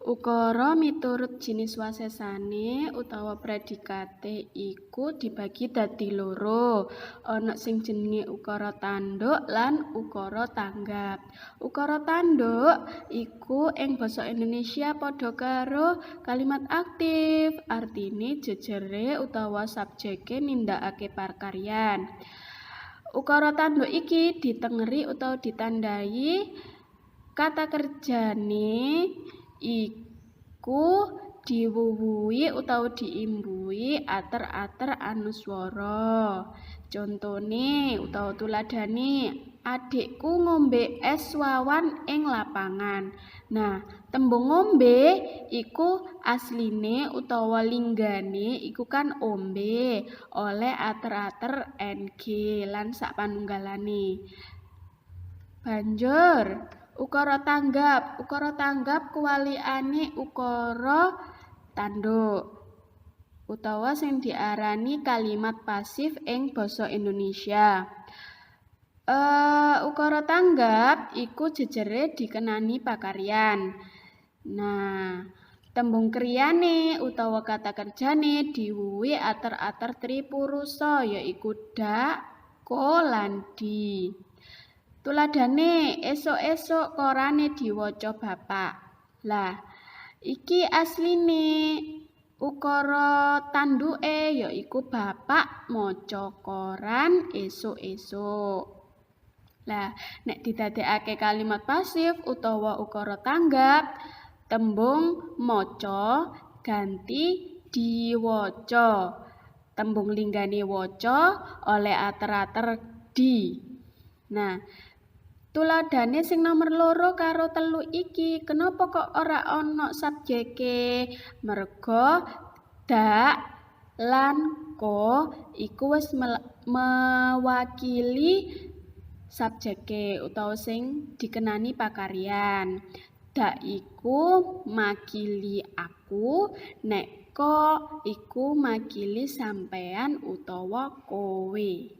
Ukara miturut jinis wasesane utawa predikate iku dibagi dadi loro. Ana sing jenenge ukara tanduk lan ukara tanggap. Ukara tanduk iku ing basa Indonesia padha karo kalimat aktif, artine jejere utawa subjeke nindakake pakaryan. Ukara tanduk iki ditengeri utawa ditandai kata kerjane iku diwuwuhi utawa diimbuhi ater-ater anuswara. Contone utawa tuladhane, adikku ngombe es wawan ing lapangan. Nah, tembung ngombe iku asline utawa linggane iku kan ombe, oleh ater-ater ng lan sapanunggalane. Banjur ukara tanggap. Ukara tanggap kuwalikane ukara tanduk utawa sing diarani kalimat pasif ing basa Indonesia. Ukara tanggap iku jejere dikenani pakaryan. Nah, tembung kriyane utawa kata kerjane diwuwuhi ater-ater tripurusa yaiku dak, ko lan di. Tuladhane esuk-esuk korane diwaca bapak. Lah, iki asline ukara tanduke yaiku bapak maca koran esuk-esuk. Lah, nek didadekake kalimat pasif utawa ukara tanggap, tembung maca ganti diwaca. Tembung linggane waca oleh ater-ater di. Nah, tuladhane sing nomor 2 karo 3 iki, kenapa kok ora ana subjeke? Merga dak lan ko iku wis mewakili subjeke utawa sing dikenani pakaryan. Dak iku makili aku, nek ko iku makili sampean utawa kowe.